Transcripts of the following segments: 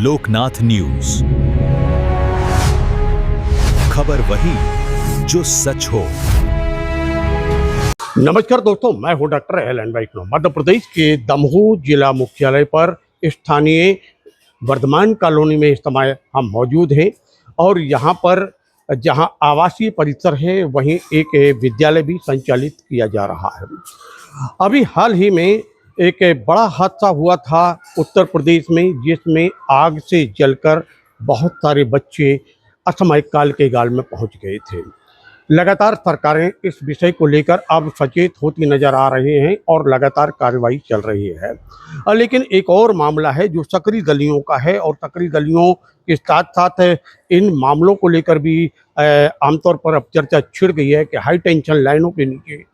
Loknath news, खबर वही जो सच हो। नमस्कार दोस्तों, मैं हूं डॉक्टर एलन वैष्णव। मध्य प्रदेश के दमोह जिला मुख्यालय पर स्थानीय वर्धमान कॉलोनी में इस समय हम मौजूद हैं और यहाँ पर जहाँ आवासीय परिसर है वहीं एक विद्यालय भी संचालित किया जा रहा है। अभी हाल ही में एक बड़ा हादसा हुआ था उत्तर प्रदेश में, जिसमें आग से जलकर बहुत सारे बच्चे असामयिक काल के गाल में पहुंच गए थे। लगातार सरकारें इस विषय को लेकर अब सचेत होती नजर आ रही हैं और लगातार कार्रवाई चल रही है। लेकिन एक और मामला है जो सकरी गलियों का है और सकरी गलियों के साथ साथ इन मामलों को लेकर भी आमतौर पर अब चर्चा छिड़ गई है कि हाई टेंशन लाइनों के नीचे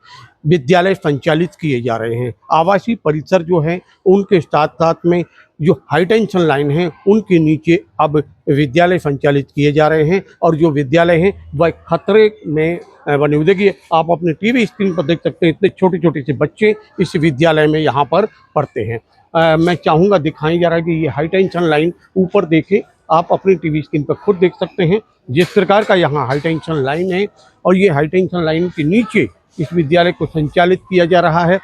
विद्यालय संचालित किए जा रहे हैं। आवासीय परिसर जो है उनके साथ साथ में जो हाई टेंशन लाइन है उनके नीचे अब विद्यालय संचालित किए जा रहे हैं और जो विद्यालय हैं वह खतरे में बने हुए। देखिए, आप अपने टीवी स्क्रीन पर देख सकते हैं, इतने छोटे छोटे से बच्चे इस विद्यालय में यहाँ पर पढ़ते हैं। मैं चाहूँगा दिखाई जा रहा है कि ये हाई टेंशन लाइन ऊपर देखें, आप अपनी टीवी स्क्रीन पर खुद देख सकते हैं जिस प्रकार का यहाँ हाई टेंशन लाइन है और ये हाई टेंशन लाइन के नीचे इस विद्यालय को संचालित किया जा रहा है।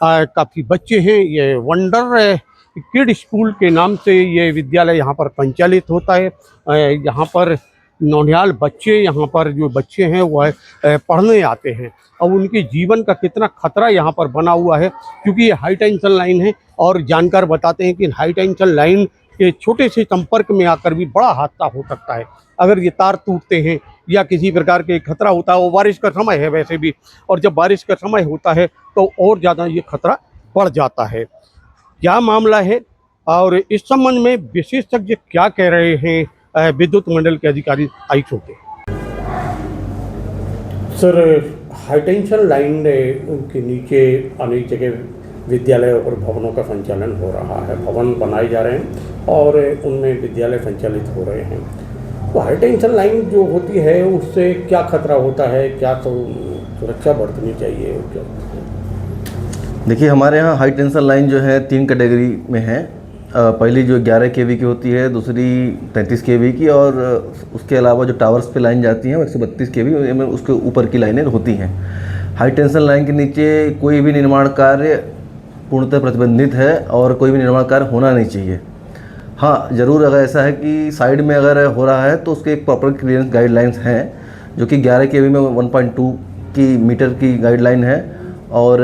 काफ़ी बच्चे हैं। ये वंडर किड स्कूल के नाम से ये विद्यालय यहाँ पर संचालित होता है। यहाँ पर नौनिहाल बच्चे, यहाँ पर जो बच्चे हैं वह पढ़ने आते हैं और उनके जीवन का कितना खतरा यहाँ पर बना हुआ है, क्योंकि ये हाई टेंशन लाइन है और जानकार बताते हैं कि हाई टेंशन लाइन के छोटे से संपर्क में आकर भी बड़ा हादसा हो सकता है। अगर ये तार टूटते हैं या किसी प्रकार के खतरा होता है, वो बारिश का समय है वैसे भी, और जब बारिश का समय होता है तो और ज़्यादा ये खतरा बढ़ जाता है। क्या मामला है और इस संबंध में विशेषज्ञ क्या कह रहे हैं, विद्युत मंडल के अधिकारी आई चुके। सर, हाई टेंशन लाइन के नीचे अनेक जगह विद्यालयों और भवनों का संचालन हो रहा है, भवन बनाए जा रहे हैं और उनमें विद्यालय संचालित हो रहे हैं। तो हाई टेंशन लाइन जो होती है उससे क्या खतरा होता है, क्या तो सुरक्षा बरतनी चाहिए? क्या देखिए, हमारे यहाँ हाई टेंशन लाइन जो है 3 कैटेगरी में है। पहली जो 11 kV की होती है, दूसरी 33 kV की, और उसके अलावा जो टावर्स पे लाइन जाती हैं वो 132 kV में उसके ऊपर की लाइनें होती हैं। हाई टेंशन लाइन के नीचे कोई भी निर्माण कार्य पूर्णतः प्रतिबंधित है और कोई भी निर्माण कार्य होना नहीं चाहिए। हाँ, ज़रूर अगर ऐसा है कि साइड में अगर हो रहा है तो उसके एक प्रॉपर क्लियरेंस गाइडलाइंस हैं, जो कि 11 kV में 1.2 की मीटर की गाइडलाइन है और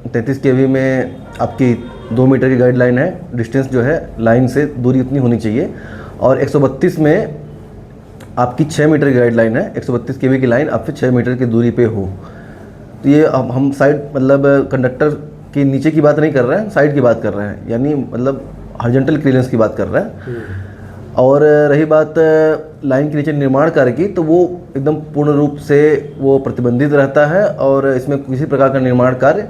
33 kV में आपकी 2 मीटर की गाइडलाइन है। डिस्टेंस जो है लाइन से दूरी उतनी होनी चाहिए, और 132 में आपकी 6 मीटर की गाइडलाइन है। 132 kV की लाइन आपसे 6 मीटर की दूरी पे हो। तो ये हम साइड मतलब कंडक्टर के नीचे की बात नहीं कर रहे हैं, साइड की बात कर रहे हैं, यानी मतलब हॉरिजॉन्टल क्लियरेंस की बात कर रहे हैं। और रही बात लाइन के नीचे निर्माण कार्य की, तो वो एकदम पूर्ण रूप से वो प्रतिबंधित रहता है और इसमें किसी प्रकार का निर्माण कार्य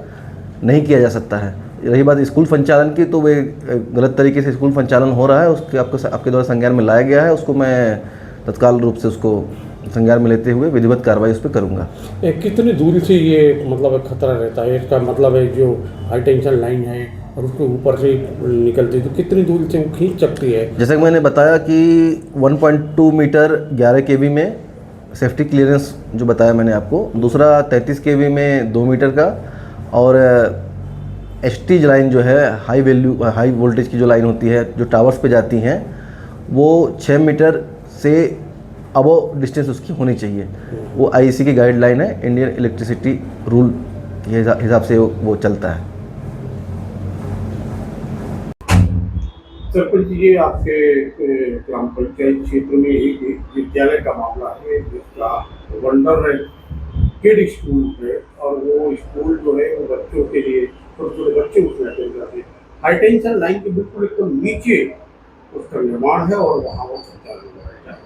नहीं किया जा सकता है। रही बात स्कूल संचालन की, तो वे गलत तरीके से स्कूल संचालन हो रहा है, उसके आपके द्वारा संज्ञान में लाया गया है। उसको मैं तत्काल रूप से उसको संज्ञान में लेते हुए विधिवत कार्रवाई उस पर करूँगा। कितनी दूरी से ये मतलब खतरा रहता है? इसका मतलब है जो हाई टेंशन लाइन है और उसके ऊपर से निकलती है तो कितनी दूरी से वो खींच सकती है? जैसे कि मैंने बताया कि 1.2 मीटर 11 kV में सेफ्टी क्लियरेंस जो बताया मैंने आपको, दूसरा 33 kV में 2 मीटर का, और एसटी लाइन जो है हाई वोल्टेज की जो लाइन होती है जो टावर्स पे जाती हैं, वो 6 मीटर से अबव डिस्टेंस उसकी होनी चाहिए। वो आईईसी की गाइडलाइन है, इंडियन इलेक्ट्रिसिटी रूल के हिसाब से वो चलता है। सरपंच जी, आपके ग्राम पंचायत क्षेत्र में एक विद्यालय का मामला है जिसका वंडर किड स्कूल है और वो स्कूल जो है वो बच्चों के लिए, छोटे छोटे बच्चे उसमें अटेंड करते हैं। हाई टेंशन लाइन के बिल्कुल एकदम नीचे उसका निर्माण है और वहाँ वो संचालन हो रहा है।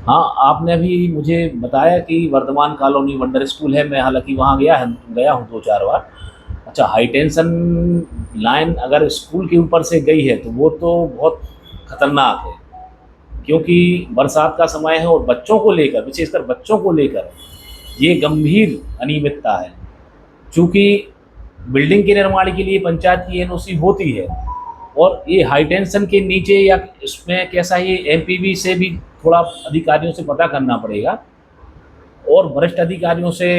हाँ, आपने अभी मुझे बताया कि वर्धमान कॉलोनी वंडर स्कूल है। मैं हालांकि वहाँ गया हूँ 2-4 बार। अच्छा, हाई टेंशन लाइन अगर स्कूल के ऊपर से गई है तो वो तो बहुत खतरनाक है, क्योंकि बरसात का समय है और बच्चों को लेकर, विशेषकर बच्चों को लेकर ये गंभीर अनियमितता है। चूँकि बिल्डिंग के निर्माण के लिए पंचायत की एनओसी होती है, और ये हाई टेंशन के नीचे या इसमें कैसा, ये एमपीवी से भी थोड़ा अधिकारियों से पता करना पड़ेगा और वरिष्ठ अधिकारियों से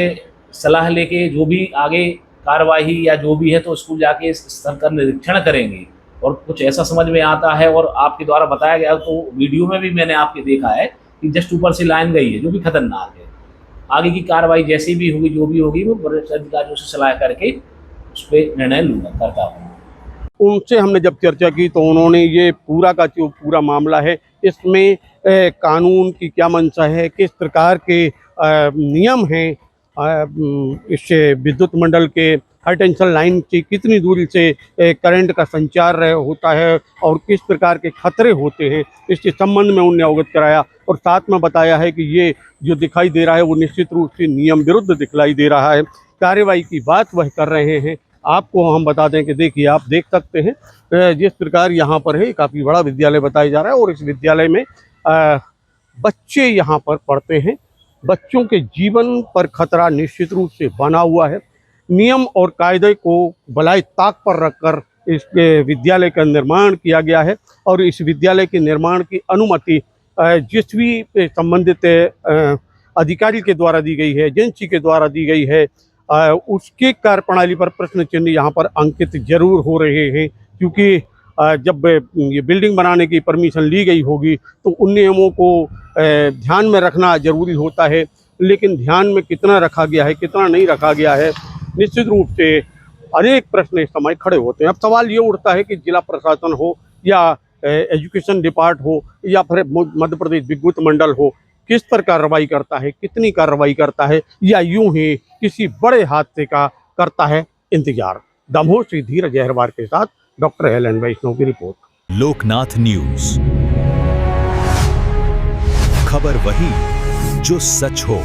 सलाह लेके जो भी आगे कार्रवाई या जो भी है तो स्कूल जाके इस स्तर का निरीक्षण करेंगे। और कुछ ऐसा समझ में आता है और आपके द्वारा बताया गया, तो वीडियो में भी मैंने आपके देखा है कि जस्ट ऊपर से लाइन गई है, जो भी खतरनाक है। आगे की कार्रवाई जैसी भी होगी, जो भी होगी, वो वरिष्ठ अधिकारियों से सलाह करके उस पर निर्णय लूँगा, करता हूँ। उनसे हमने जब चर्चा की तो उन्होंने ये पूरा का जो पूरा मामला है इसमें कानून की क्या मंशा है, किस प्रकार के नियम हैं, इससे विद्युत मंडल के हाई टेंशन लाइन की कितनी दूरी से करंट का संचार होता है और किस प्रकार के खतरे होते हैं, इसके संबंध में उन्हें अवगत कराया। और साथ में बताया है कि ये जो दिखाई दे रहा है वो निश्चित रूप से नियम विरुद्ध दिखलाई दे रहा है, कार्रवाई की बात वह कर रहे हैं। आपको हम बता दें कि देखिए, आप देख सकते हैं जिस प्रकार यहाँ पर है, काफ़ी बड़ा विद्यालय बताया जा रहा है और इस विद्यालय में बच्चे यहाँ पर पढ़ते हैं। बच्चों के जीवन पर खतरा निश्चित रूप से बना हुआ है। नियम और कायदे को बलाए ताक पर रखकर इस विद्यालय का निर्माण किया गया है और इस विद्यालय के निर्माण की अनुमति जिस भी संबंधित अधिकारी के द्वारा दी गई है, एजेंसी के द्वारा दी गई है, उसके कार्यप्रणाली पर प्रश्न चिन्ह यहाँ पर अंकित जरूर हो रहे हैं, क्योंकि जब ये बिल्डिंग बनाने की परमिशन ली गई होगी तो उन नियमों को ध्यान में रखना जरूरी होता है, लेकिन ध्यान में कितना रखा गया है, कितना नहीं रखा गया है, निश्चित रूप से अनेक प्रश्न इस समय खड़े होते हैं। अब सवाल ये उठता है कि जिला प्रशासन हो या एजुकेशन डिपार्ट हो या फिर मध्य प्रदेश विद्युत मंडल हो, किस पर कार्रवाई करता है, कितनी कार्रवाई करता है, या यूं ही किसी बड़े हादसे का करता है इंतजार। दमोह से धीरज अहरवार के साथ डॉक्टर हेलन वैष्णव की रिपोर्ट। लोकनाथ न्यूज, खबर वही जो सच हो।